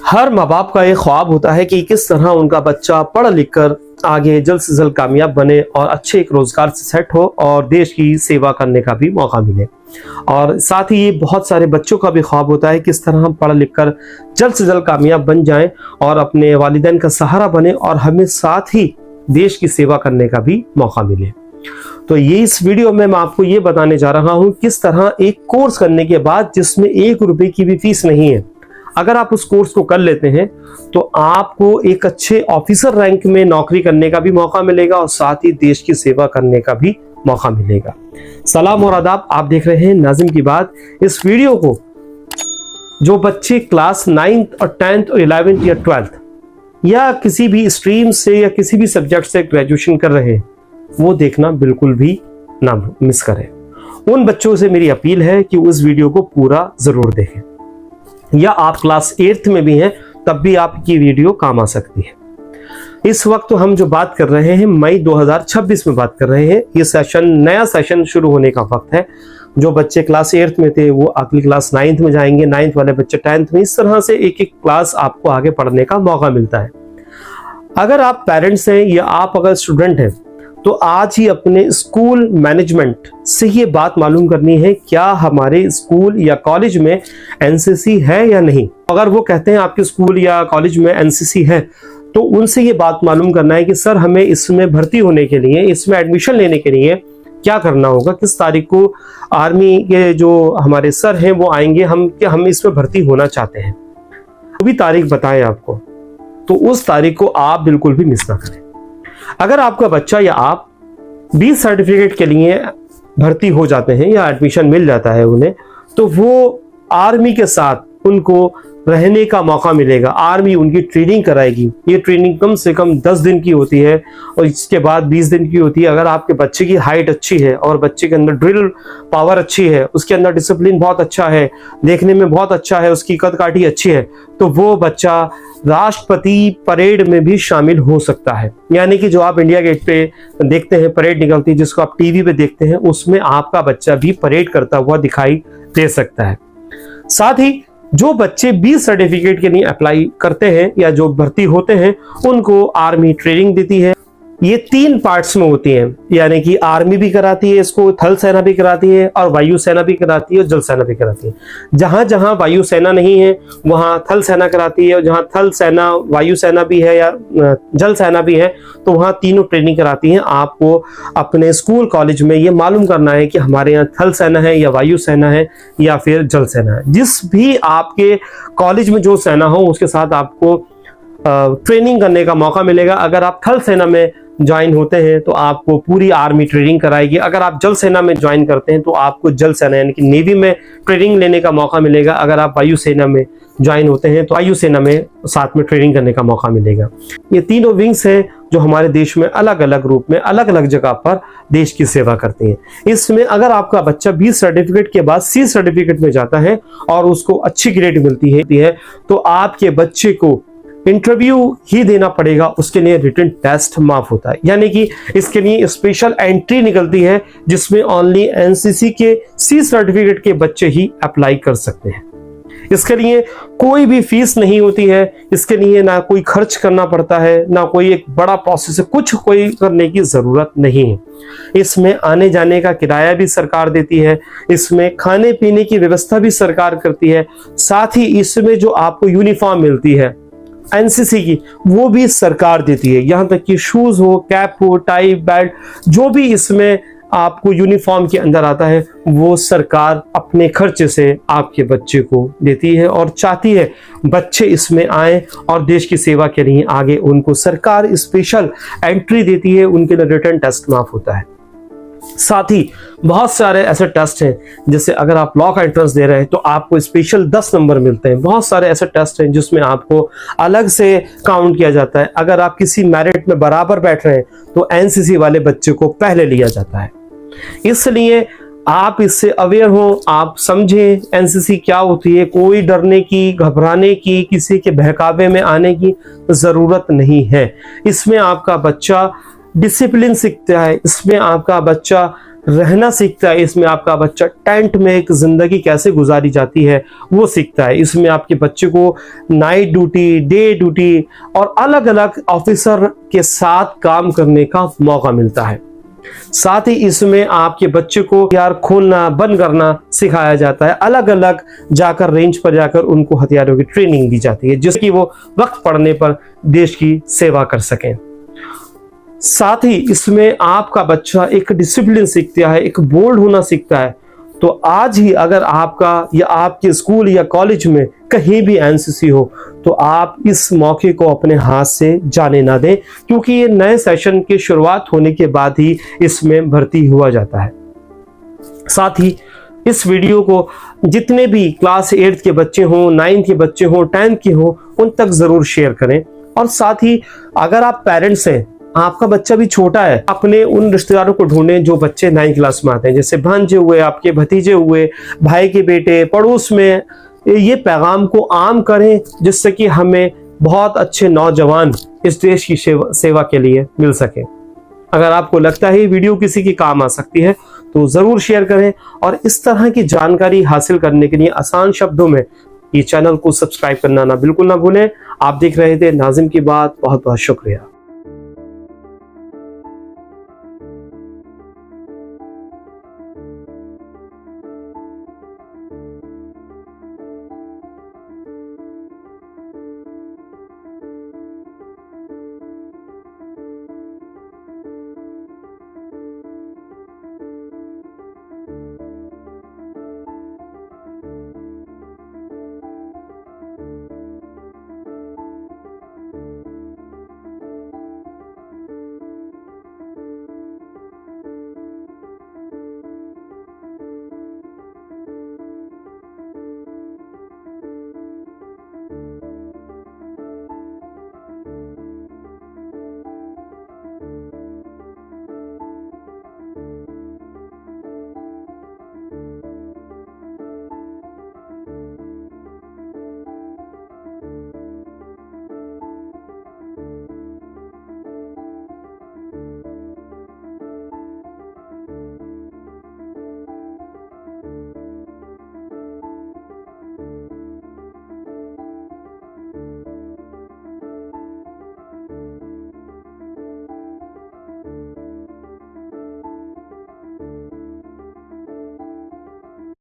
हर माँ बाप का एक ख्वाब होता है कि किस तरह उनका बच्चा पढ़ लिख कर आगे जल्द से जल्द कामयाब बने और अच्छे एक रोजगार से सेट हो और देश की सेवा करने का भी मौका मिले। और साथ ही बहुत सारे बच्चों का भी ख्वाब होता है किस तरह हम पढ़ लिख कर जल्द से जल्द कामयाब बन जाएं और अपने वालिदैन का सहारा बने और हमें साथ ही देश की सेवा करने का भी मौका मिले। तो ये इस वीडियो में मैं आपको ये बताने जा रहा हूँ किस तरह एक कोर्स करने के बाद जिसमें 1 रुपए की भी फीस नहीं है, अगर आप उस कोर्स को कर लेते हैं तो आपको एक अच्छे ऑफिसर रैंक में नौकरी करने का भी मौका मिलेगा और साथ ही देश की सेवा करने का भी मौका मिलेगा। सलाम और आदाब, आप देख रहे हैं नाज़िम की बात। इस वीडियो को जो बच्चे क्लास 9th और 10th और 11th या 12th या किसी भी स्ट्रीम से या किसी भी सब्जेक्ट से ग्रेजुएशन कर रहे हैं वो देखना बिल्कुल भी ना मिस करें। उन बच्चों से मेरी अपील है कि उस वीडियो को पूरा जरूर देखें, या आप क्लास 8th में भी हैं तब भी आपकी वीडियो काम आ सकती है। इस वक्त हम जो बात कर रहे हैं मई 2026 में बात कर रहे हैं। ये सेशन नया सेशन शुरू होने का वक्त है। जो बच्चे क्लास 8th में थे वो अगली क्लास 9th में जाएंगे, 9th वाले बच्चे 10th में, इस तरह से एक एक क्लास आपको आगे पढ़ने का मौका मिलता है। अगर आप पेरेंट्स हैं या आप अगर स्टूडेंट हैं तो आज ही अपने स्कूल मैनेजमेंट से ये बात मालूम करनी है क्या हमारे स्कूल या कॉलेज में एनसीसी है या नहीं। अगर वो कहते हैं आपके स्कूल या कॉलेज में एनसीसी है तो उनसे ये बात मालूम करना है कि सर हमें इसमें भर्ती होने के लिए, इसमें एडमिशन लेने के लिए क्या करना होगा, किस तारीख को आर्मी के जो हमारे सर हैं वो आएंगे, हम इसमें भर्ती होना चाहते हैं, वो भी तारीख बताएं आपको, तो उस तारीख को आप बिल्कुल भी मिस ना करें। अगर आपका बच्चा या आप 20 सर्टिफिकेट के लिए भर्ती हो जाते हैं या एडमिशन मिल जाता है उन्हें, तो वो आर्मी के साथ उनको रहने का मौका मिलेगा। आर्मी उनकी ट्रेनिंग कराएगी। ये ट्रेनिंग कम से कम 10 दिन की होती है और इसके बाद 20 दिन की होती है। अगर आपके बच्चे की हाइट अच्छी है और बच्चे के अंदर ड्रिल पावर अच्छी है, उसके अंदर डिसिप्लिन बहुत अच्छा है, देखने में बहुत अच्छा है, उसकी कद काठी अच्छी है, तो वो बच्चा राष्ट्रपति परेड में भी शामिल हो सकता है। यानी कि जो आप इंडिया गेट पे देखते हैं परेड निकलती है, जिसको आप टीवी पे देखते हैं, उसमें आपका बच्चा भी परेड करता हुआ दिखाई दे सकता है। साथ ही जो बच्चे 20 सर्टिफिकेट के लिए अप्लाई करते हैं या जो भर्ती होते हैं उनको आर्मी ट्रेनिंग देती है। ये 3 पार्ट्स में होती है, यानी कि आर्मी भी कराती है इसको, थल सेना भी कराती है और वायु सेना भी कराती है और जल सेना भी कराती है। जहां जहां वायु सेना नहीं है वहां थल सेना कराती है और जहां थल सेना वायु सेना भी है या जल सेना भी है तो वहां तीनों ट्रेनिंग कराती हैं। आपको अपने स्कूल कॉलेज में ये मालूम करना है कि हमारे यहाँ थल सेना है या वायु सेना है या फिर जल सेना है। जिस भी आपके कॉलेज में जो सेना हो उसके साथ आपको ट्रेनिंग करने का मौका मिलेगा। अगर आप थल सेना में ज्वाइन होते हैं तो आपको पूरी आर्मी ट्रेनिंग कराएगी। अगर आप जल सेना में ज्वाइन करते हैं तो आपको जल सेना यानी कि नेवी में ट्रेनिंग लेने का मौका मिलेगा। अगर आप वायु सेना में ज्वाइन होते हैं तो वायु सेना में साथ में ट्रेनिंग करने का मौका मिलेगा। ये तीनों विंग्स हैं जो हमारे देश में अलग अलग रूप में अलग अलग जगह पर देश की सेवा करती हैं। इसमें अगर आपका बच्चा 20 सर्टिफिकेट के बाद C सर्टिफिकेट में जाता है और उसको अच्छी ग्रेड मिलती है तो आपके बच्चे को इंटरव्यू ही देना पड़ेगा, उसके लिए रिटन टेस्ट माफ होता है। यानी कि इसके लिए स्पेशल एंट्री निकलती है जिसमें ओनली एनसीसी के C सर्टिफिकेट के बच्चे ही अप्लाई कर सकते हैं। इसके लिए कोई भी फीस नहीं होती है, इसके लिए ना कोई खर्च करना पड़ता है, ना कोई एक बड़ा प्रोसेस है, कुछ कोई करने की जरूरत नहीं है। इसमें आने जाने का किराया भी सरकार देती है, इसमें खाने पीने की व्यवस्था भी सरकार करती है, साथ ही इसमें जो आपको यूनिफॉर्म मिलती है एनसीसी की वो भी सरकार देती है। यहां तक कि शूज हो, कैप हो, टाई, बेल्ट, जो भी इसमें आपको यूनिफॉर्म के अंदर आता है वो सरकार अपने खर्चे से आपके बच्चे को देती है और चाहती है बच्चे इसमें आए और देश की सेवा के लिए आगे। उनको सरकार स्पेशल एंट्री देती है, उनके लिए रिटन टेस्ट माफ होता है। साथ ही बहुत सारे ऐसे टेस्ट हैं, जैसे अगर आप लॉ का एंट्रेंस दे रहे हैं तो आपको स्पेशल 10 नंबर मिलते हैं। बहुत सारे ऐसे टेस्ट हैं जिसमें आपको अलग से काउंट किया जाता है। अगर आप किसी मेरिट में बराबर बैठ रहे हैं तो एनसीसी वाले बच्चे को पहले लिया जाता है। इसलिए आप इससे अवेयर हो, आप समझें एनसीसी क्या होती है। कोई डरने की, घबराने की, किसी के बहकावे में आने की जरूरत नहीं है। इसमें आपका बच्चा डिसिप्लिन सीखता है, इसमें आपका बच्चा रहना सीखता है, इसमें आपका बच्चा टेंट में एक जिंदगी कैसे गुजारी जाती है वो सीखता है। इसमें आपके बच्चे को नाइट ड्यूटी, डे ड्यूटी और अलग अलग ऑफिसर के साथ काम करने का मौका मिलता है। साथ ही इसमें आपके बच्चे को हथियार खोलना, बंद करना सिखाया जाता है। अलग अलग जाकर रेंज पर जाकर उनको हथियारों की ट्रेनिंग दी जाती है, जिससे कि वो वक्त पड़ने पर देश की सेवा कर सकें। साथ ही इसमें आपका बच्चा एक डिसिप्लिन सीखता है, एक बोल्ड होना सीखता है। तो आज ही अगर आपका या आपके स्कूल या कॉलेज में कहीं भी एनसीसी हो तो आप इस मौके को अपने हाथ से जाने ना दें, क्योंकि ये नए सेशन की शुरुआत होने के बाद ही इसमें भर्ती हुआ जाता है। साथ ही इस वीडियो को जितने भी क्लास 8 के बच्चे हों, 9 के बच्चे हों, 10 के हों, उन तक जरूर शेयर करें। और साथ ही अगर आप पेरेंट्स हैं, आपका बच्चा भी छोटा है, अपने उन रिश्तेदारों को ढूंढें जो बच्चे 9 क्लास में आते हैं, जैसे भांजे हुए, आपके भतीजे हुए, भाई के बेटे, पड़ोस में। ये पैगाम को आम करें, जिससे कि हमें बहुत अच्छे नौजवान इस देश की सेवा के लिए मिल सके। अगर आपको लगता है ये वीडियो किसी की काम आ सकती है तो जरूर शेयर करें, और इस तरह की जानकारी हासिल करने के लिए आसान शब्दों में ये चैनल को सब्सक्राइब करना ना बिल्कुल ना भूलें। आप देख रहे थे नाज़िम की बात। बहुत बहुत शुक्रिया।